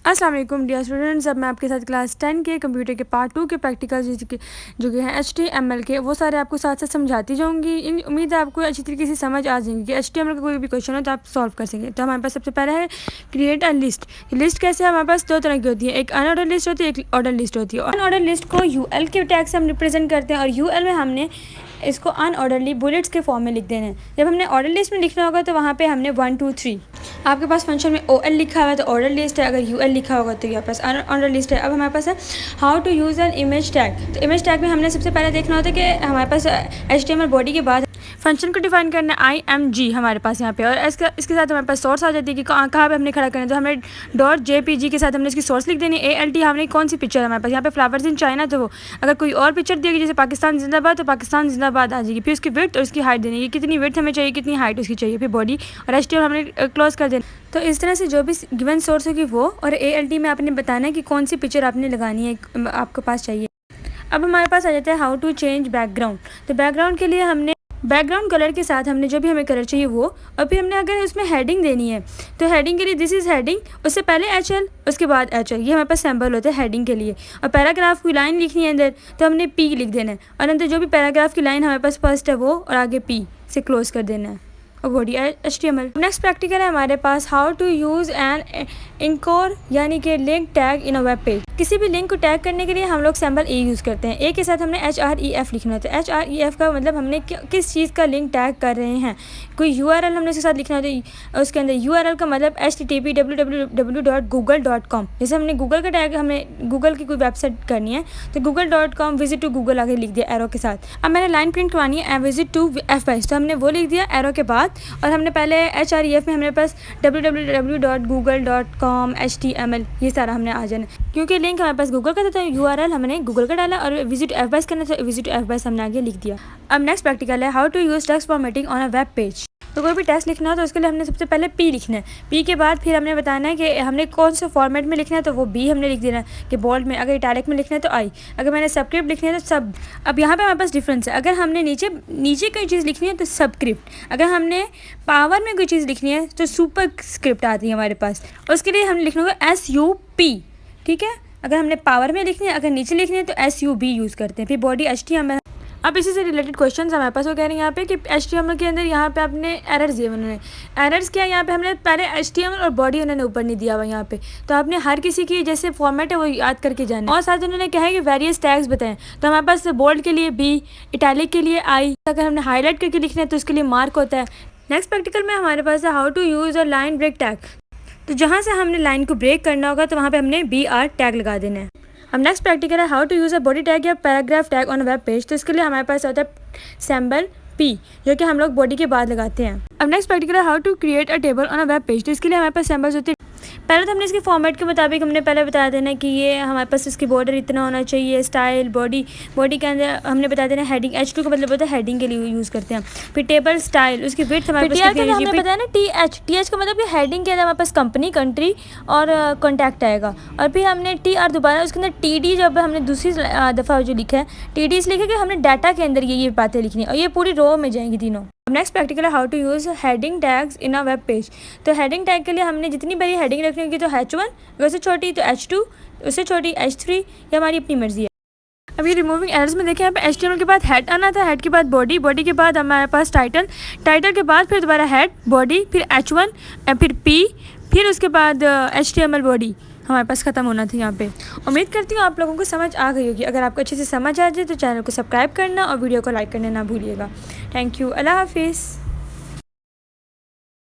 अस्सलाम वालेकुम dear students. अब मैं आपके साथ क्लास 10 के कंप्यूटर के पार्ट 2 के प्रैक्टिकल जो कि हैं HTML के, वो सारे आपको साथ साथ समझाती जाऊंगी। उम्मीद है आपको अच्छी तरीके से समझ आ जाएंगी कि HTML का कोई भी क्वेश्चन हो तो आप सॉल्व कर सकेंगे। तो हमारे पास सबसे पहला है क्रिएट अ लिस्ट। लिस्ट कैसे है? हमारे पास दो तरह की होती है, एक अनऑर्डर लिस्ट होती है, एक ऑर्डर लिस्ट होती है। अनऑर्डर लिस्ट को UL के टैग से हम रिप्रेजेंट करते हैं और UL में हमने इसको अनऑर्डरली बुलेट्स के फॉर्म में लिख देना है। जब हमने ऑर्डर लिस्ट में लिखना होगा तो वहाँ पे हमने 1 2 3, आपके पास फंक्शन में OL लिखा हुआ है तो ऑर्डर लिस्ट है, अगर UL लिखा होगा तो यहाँ पास ऑर्डर लिस्ट है। अब हमारे पास है how to use an image tag. तो इमेज टैग में हमने सबसे पहले देखना होता है कि हमारे पास HTML बॉडी के बाद फंक्शन को डिफाइन करना है IMG हमारे पास यहाँ पे, और इसके साथ हमारे पास सोर्स आ जाती है कि कहाँ पे हमने खड़ा करना है। तो हमने .jpg के साथ हमने इसकी सोर्स लिख देनी है। ALT हमने कौन सी पिक्चर है हमारे पास, यहाँ पे फ्लावर्स इन चाइना, तो वो अगर कोई और पिक्चर देगी जैसे पाकिस्तान जिंदाबाद तो पाकिस्तान जिंदाबाद आ जाएगी। फिर उसकी विड्थ और उसकी हाइट देनी है, कितनी विड्थ हमें चाहिए, कितनी हाइट उसकी चाहिए, फिर बॉडी और HTML हमने क्लोज कर देना। तो इस तरह से जो भी गिवन सोर्स होगी वो, और ALT में आपने बताना है कि कौन सी पिक्चर आपने लगानी है, आपके पास चाहिए। अब हमारे पास आ जाता है हाउ टू चेंज बैकग्राउंड। तो बैकग्राउंड के लिए हमने बैकग्राउंड कलर के साथ हमने जो भी हमें कलर चाहिए वो, और फिर हमने अगर उसमें हेडिंग देनी है तो हेडिंग के लिए दिस इज़ हेडिंग, उससे पहले HL उसके बाद HL, ये हमारे पास सिंबल होते हैं हेडिंग के लिए। और पैराग्राफ की लाइन लिखनी है अंदर तो हमने P लिख देना है, और अंदर जो भी पैराग्राफ की लाइन हमारे पास फर्स्ट है वो, और आगे P से क्लोज कर देना है और बॉडी HTML। नेक्स्ट प्रैक्टिकल है हमारे पास हाउ टू यूज़ एन इंकोर यानी कि link tag in a web page. किसी भी लिंक को टैग करने के लिए हम लोग सिंबल A यूज़ करते हैं। A के साथ हमने HREF लिखना होता है। HREF का मतलब हमने किस चीज़ का लिंक टैग कर रहे हैं। कोई URL हमने उसके साथ लिखना होता है, उसके अंदर URL का मतलब HTTP www.google.com। जैसे हमने गूगल का टैग, हमने गूगल की कोई वेबसाइट करनी है तो google.com विजिट टू गूगल आगे लिख दिया एरो के साथ। अब मैंने लाइन प्रिंट करवानी है विजिट टू FBase, तो हमने वो लिख दिया एरो के बाद, और हमने पहले HREF में हमारे पास www.google.com HTML ये सारा हमने आ जाना, क्योंकि लिंक हमारे पास गूगल का था तो URL हमने गूगल का डाला, और विजिट FBase करना था विजिट FBase हमने आगे लिख दिया। अब नेक्स्ट प्रैक्टिकल है how to use text formatting on a web page. तो कोई भी टेक्स्ट लिखना हो तो उसके लिए हमने सबसे पहले P लिखना है। P के बाद फिर हमने बताना है कि हमने कौन से फॉर्मेट में लिखना है, तो वो B हमने लिख देना है कि बोल्ड में, अगर इटैलिक में लिखना है तो I, अगर मैंने सबस्क्रिप्ट लिखनी है तो सब। अब यहाँ पे हमारे पास डिफरेंस है, अगर हमने नीचे कोई चीज़ लिखनी है तो सबस्क्रिप्ट, अगर हमने पावर में कोई चीज़ लिखनी है तो सुपर स्क्रिप्ट आती है हमारे पास, उसके लिए हमने लिखना होगा SUP। ठीक है, अगर हमने पावर में लिखनी है, अगर नीचे लिखनी है तो SUB यूज़ करते हैं। फिर बॉडी HTML। अब इसी से रिलेटेड क्वेश्चन हमारे पास वो कह रहे हैं यहाँ पे कि HTML के अंदर यहाँ पे आपने एरर्स दिए उन्होंने। एरर्स क्या है यहाँ पे, हमने पहले HTML और बॉडी उन्होंने ऊपर नहीं दिया हुआ यहाँ पे, तो आपने हर किसी की जैसे फॉर्मेट है वो याद करके जाना। और साथ उन्होंने कहा है कि वेरियस टैग्स बताएं, तो हमारे पास बोल्ड के लिए B, इटैलिक के लिए I, अगर हमने हाईलाइट करके लिखना है तो उसके लिए मार्क होता है। नेक्स्ट प्रैक्टिकल में हमारे पास है how to use a line break tag. तो जहाँ से हमने लाइन को ब्रेक करना होगा तो वहाँ पे हमने BR टैग लगा देना है। अब नेक्स्ट प्रैक्टिकल है how to use a body tag या paragraph tag on web page. तो इसके लिए हमारे पास होता है सिंबल P, जो कि हम लोग बॉडी के बाद लगाते हैं। अब नेक्स्ट प्रैक्टिकल है how to create a table on a web page. तो इसके लिए हमारे पास सिंबल्स होते हैं। पहले तो हमने इसके फॉर्मेट के मुताबिक हमने पहले बता देना कि ये हमारे पास इसकी बॉर्डर इतना होना चाहिए, स्टाइल बॉडी के अंदर हमने बता देना हेडिंग, H2 का मतलब होता है हेडिंग के लिए यूज़ करते हैं। फिर टेबल स्टाइल, उसकी विड्थ हमारे पास हमने बताया ना TH का मतलब ये हेडिंग के अंदर हमारे पास कंपनी, कंट्री और कॉन्टैक्ट आएगा। और फिर हमने TR दोबारा उसके अंदर TD, जब हमने दूसरी दफ़ा जो लिखा है TD इसलिए लिखा कि हमने डाटा के अंदर ये बातें लिखनी है, और ये पूरी रो में जाएंगी तीनों। नेक्स्ट प्रैक्टिकल है how to use heading tags in a web page. तो हेडिंग टैग के लिए हमने जितनी बड़ी हेडिंग रखनी होगी तो H1, अगर उससे छोटी तो H2, उससे छोटी H3, ये हमारी अपनी मर्जी है। अब ये रिमूविंग एरर्स में देखें यहाँ पे HTML के बाद हेड आना था, हेड के बाद बॉडी के बाद हमारे पास टाइटल के बाद फिर दोबारा हेड बॉडी, फिर H1, फिर P, फिर उसके बाद HTML बॉडी हमारे पास ख़त्म होना था यहाँ पे। उम्मीद करती हूँ आप लोगों को समझ आ गई होगी। अगर आपको अच्छे से समझ आ जाए तो चैनल को सब्सक्राइब करना और वीडियो को लाइक करना ना भूलिएगा। थैंक यू, अल्लाह हाफिज़।